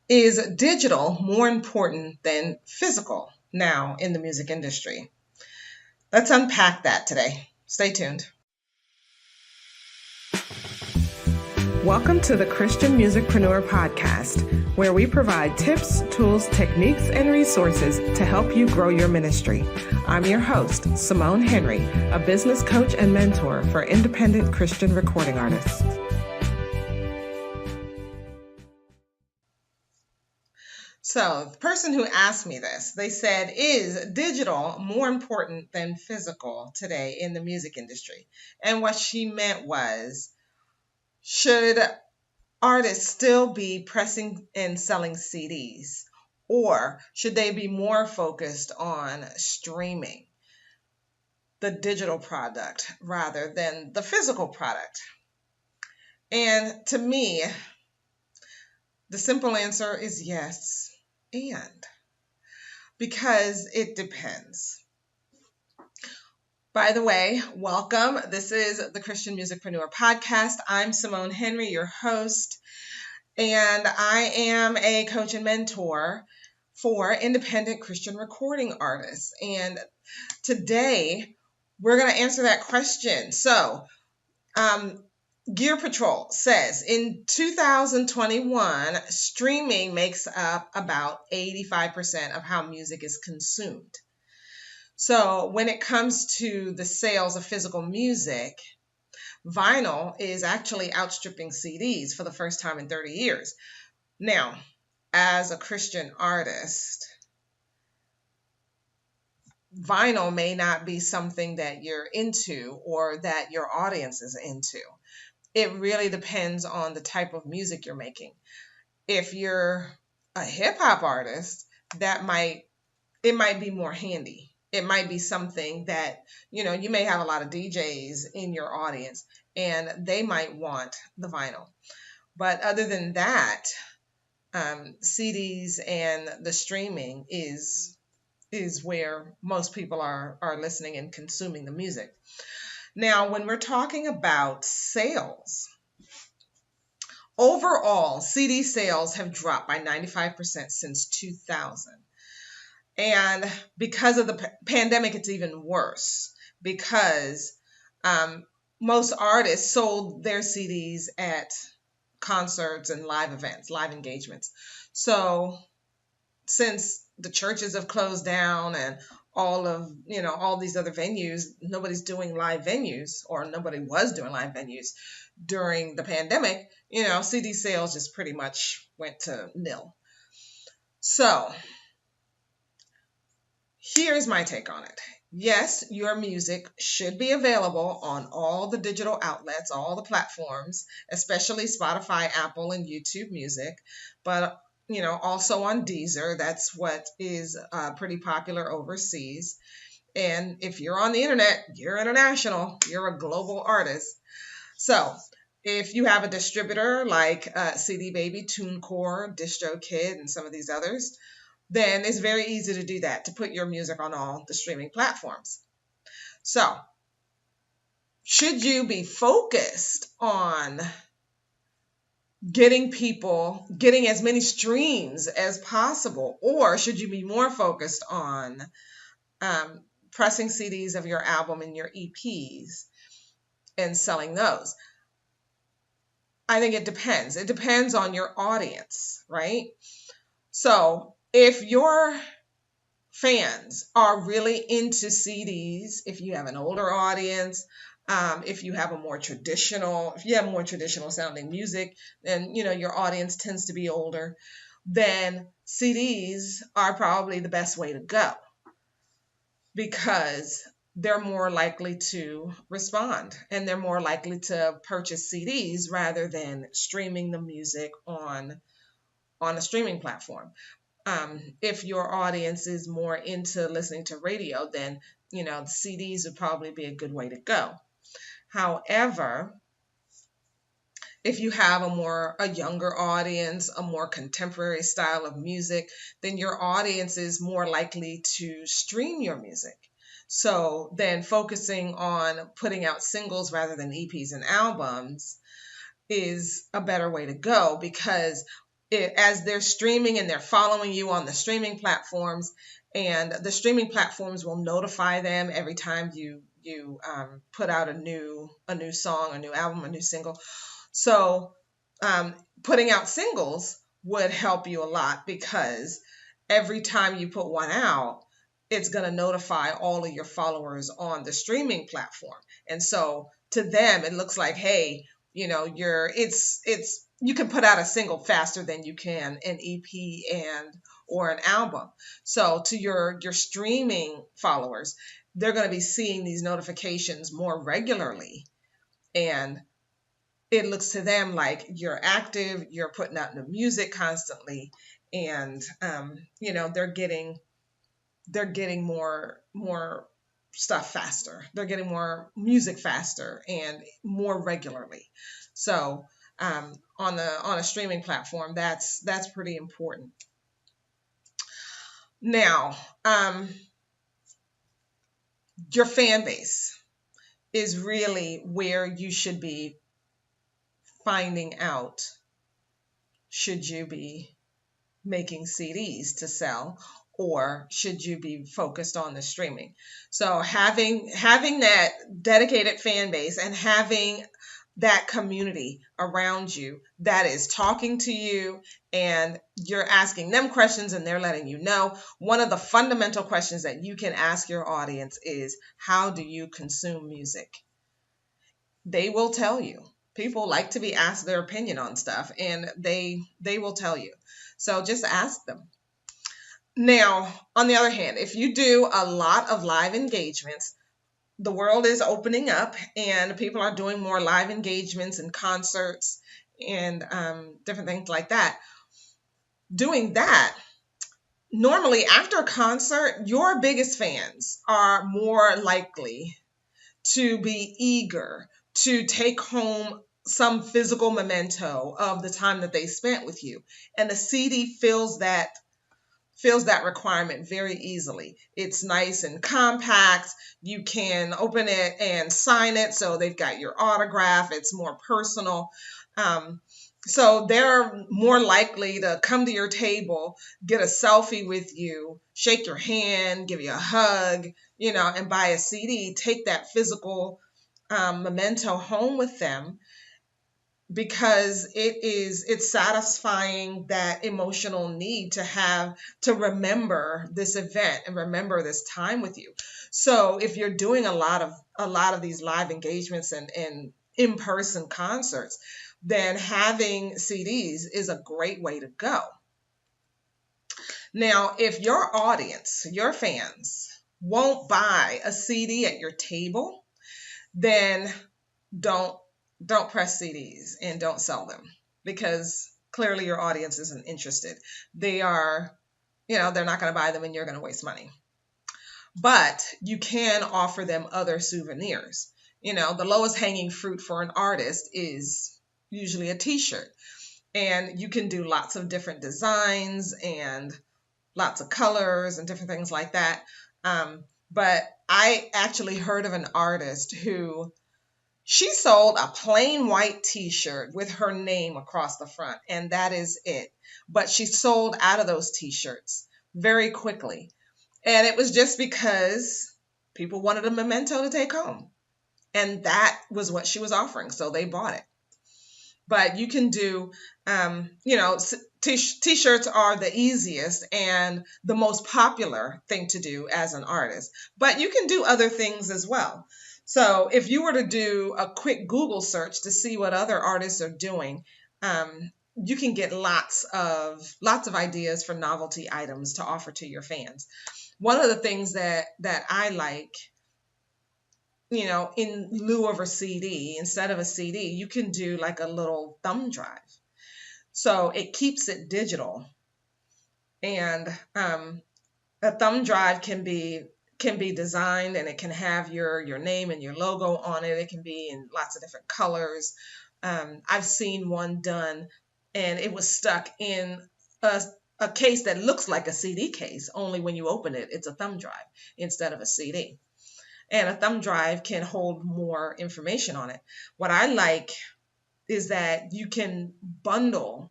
Is digital more important than physical now in the music industry? Let's unpack that today. Stay tuned. Welcome to the Christian Musicpreneur podcast, where we provide tips, tools, techniques, and resources to help you grow your ministry. I'm your host, Simone Henry, a business coach and mentor for independent Christian recording artists. So the person who asked me this, they said, is digital more important than physical today in the music industry? And what she meant was, should artists still be pressing and selling CDs, or should they be more focused on streaming the digital product rather than the physical product? And to me, the simple answer is yes, and because it depends. By the way, welcome. This is the Christian Musicpreneur podcast. I'm Simone Henry, your host, and I am a coach and mentor for independent Christian recording artists. And today, we're going to answer that question. So, Gear Patrol says in 2021, streaming makes up about 85% of how music is consumed. So when it comes to the sales of physical music, vinyl is actually outstripping CDs for the first time in 30 years. Now, as a Christian artist, vinyl may not be something that you're into or that your audience is into. It really depends on the type of music you're making. If you're a hip hop artist, it might be more handy. It might be something that, you may have a lot of DJs in your audience and they might want the vinyl. But other than that, CDs and the streaming is where most people are listening and consuming the music. Now, when we're talking about sales, overall, CD sales have dropped by 95% since 2000. And because of the pandemic, it's even worse because most artists sold their CDs at concerts and live events, live engagements. So since the churches have closed down and all these other venues, nobody's doing live venues, or nobody was doing live venues during the pandemic, CD sales just pretty much went to nil. So here's my take on it. Yes, your music should be available on all the digital outlets, all the platforms, especially Spotify, Apple, and YouTube Music, but also on Deezer. That's what is pretty popular overseas. And if you're on the internet, you're international. You're a global artist. So if you have a distributor like CD Baby, TuneCore, DistroKid, and some of these others, then it's very easy to do that, to put your music on all the streaming platforms. So, should you be focused on getting as many streams as possible, or should you be more focused on pressing CDs of your album and your EPs and selling those? I think it depends. It depends on your audience, right? So, if your fans are really into CDs, if you have an older audience, if you have more traditional sounding music, and your audience tends to be older, then CDs are probably the best way to go because they're more likely to respond and they're more likely to purchase CDs rather than streaming the music on a streaming platform. If your audience is more into listening to radio, then, the CDs would probably be a good way to go. However, if you have a younger audience, a more contemporary style of music, then your audience is more likely to stream your music. So then focusing on putting out singles rather than EPs and albums is a better way to go, because as they're streaming and they're following you on the streaming platforms, and the streaming platforms will notify them every time you put out a new song, a new album, a new single. So um, putting out singles would help you a lot, because every time you put one out, it's going to notify all of your followers on the streaming platform. And so to them, it looks like, hey, it's you can put out a single faster than you can an EP and or an album. So to your streaming followers, they're going to be seeing these notifications more regularly, and it looks to them like you're active, you're putting out new music constantly, and they're getting more stuff faster. They're getting more music faster and more regularly. So on a streaming platform, that's pretty important. Now, your fan base is really where you should be finding out, should you be making CDs to sell, or should you be focused on the streaming? So having that dedicated fan base and having that community around you that is talking to you, and you're asking them questions and they're letting you know. One of the fundamental questions that you can ask your audience is, how do you consume music? They will tell you. People like to be asked their opinion on stuff, and they will tell you. So just ask them. Now, on the other hand, if you do a lot of live engagements, the world is opening up and people are doing more live engagements and concerts and different things like that. Doing that, normally after a concert, your biggest fans are more likely to be eager to take home some physical memento of the time that they spent with you. And the CD fills that requirement very easily. It's nice and compact. You can open it and sign it, so they've got your autograph. It's more personal. So they're more likely to come to your table, get a selfie with you, shake your hand, give you a hug, and buy a CD, take that physical memento home with them, because it's satisfying that emotional need to remember this event and remember this time with you. So if you're doing a lot of these live engagements and in-person concerts, then having CDs is a great way to go. Now, if your audience, your fans, won't buy a CD at your table, then don't press CDs and don't sell them, because clearly your audience isn't interested. They're not going to buy them, and you're going to waste money. But you can offer them other souvenirs. The lowest hanging fruit for an artist is usually a t-shirt, and you can do lots of different designs and lots of colors and different things like that. But I actually heard of an artist who, she sold a plain white t-shirt with her name across the front, and that is it. But she sold out of those t-shirts very quickly. And it was just because people wanted a memento to take home. And that was what she was offering, so they bought it. But you can do, t-shirts are the easiest and the most popular thing to do as an artist. But you can do other things as well. So if you were to do a quick Google search to see what other artists are doing, you can get lots of ideas for novelty items to offer to your fans. One of the things that I like, in lieu of a CD, instead of a CD, you can do like a little thumb drive. So it keeps it digital. And a thumb drive can be designed, and it can have your name and your logo on it. It can be in lots of different colors. I've seen one done, and it was stuck in a case that looks like a CD case, only when you open it, it's a thumb drive instead of a CD. And a thumb drive can hold more information on it. What I like is that you can bundle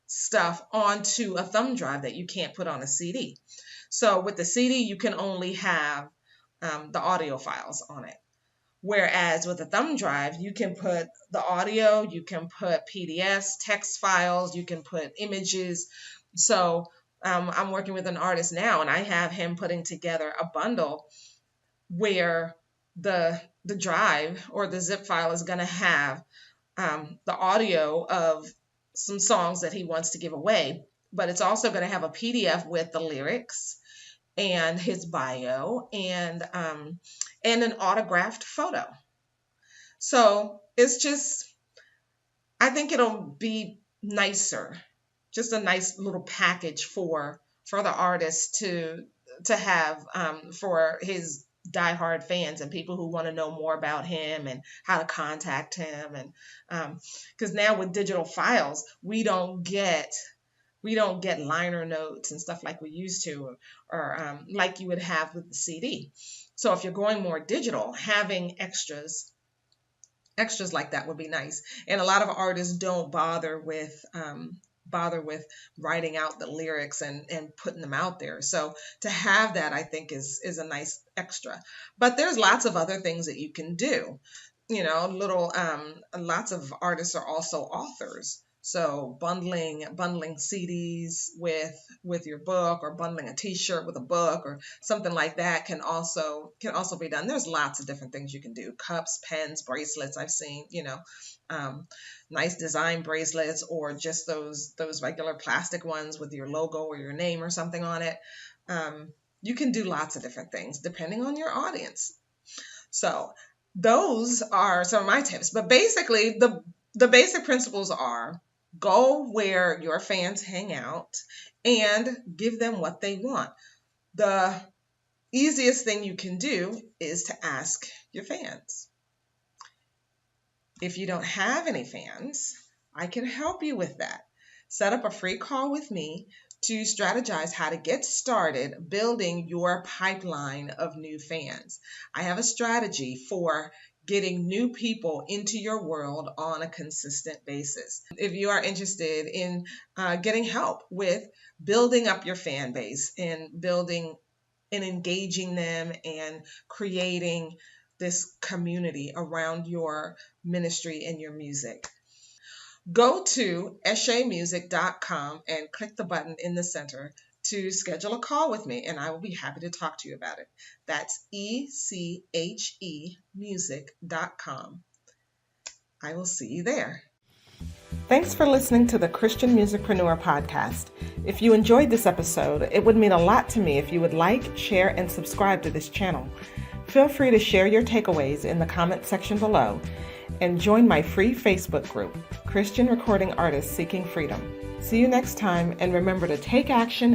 stuff onto a thumb drive that you can't put on a CD. So with the CD, you can only have the audio files on it. Whereas with a thumb drive, you can put the audio, you can put PDFs, text files, you can put images. So I'm working with an artist now, and I have him putting together a bundle where the drive or the zip file is going to have the audio of some songs that he wants to give away, but it's also going to have a PDF with the lyrics and his bio and an autographed photo. So it's just, I think it'll be nicer, just a nice little package for the artist to have for his diehard fans and people who want to know more about him and how to contact him. And because now with digital files, we don't get liner notes and stuff like we used to, or like you would have with the CD. So if you're going more digital, having extras like that would be nice. And a lot of artists don't bother with writing out the lyrics and putting them out there. So to have that, I think is a nice extra. But there's lots of other things that you can do. Lots of artists are also authors. So bundling CDs with your book, or bundling a T-shirt with a book or something like that can also be done. There's lots of different things you can do. Cups, pens, bracelets. I've seen, nice design bracelets, or just those regular plastic ones with your logo or your name or something on it. You can do lots of different things depending on your audience. So those are some of my tips. But basically, the basic principles are: go where your fans hang out and give them what they want. The easiest thing you can do is to ask your fans. If you don't have any fans, I can help you with that. Set up a free call with me to strategize how to get started building your pipeline of new fans. I have a strategy for getting new people into your world on a consistent basis. If you are interested in getting help with building up your fan base and building and engaging them and creating this community around your ministry and your music, go to eshemusic.com and click the button in the center to schedule a call with me, and I will be happy to talk to you about it. That's ECHEmusic.com. I will see you there. Thanks for listening to the Christian Musicpreneur podcast. If you enjoyed this episode, it would mean a lot to me if you would like, share, and subscribe to this channel. Feel free to share your takeaways in the comment section below, and join my free Facebook group, Christian Recording Artists Seeking Freedom. See you next time, and remember to take action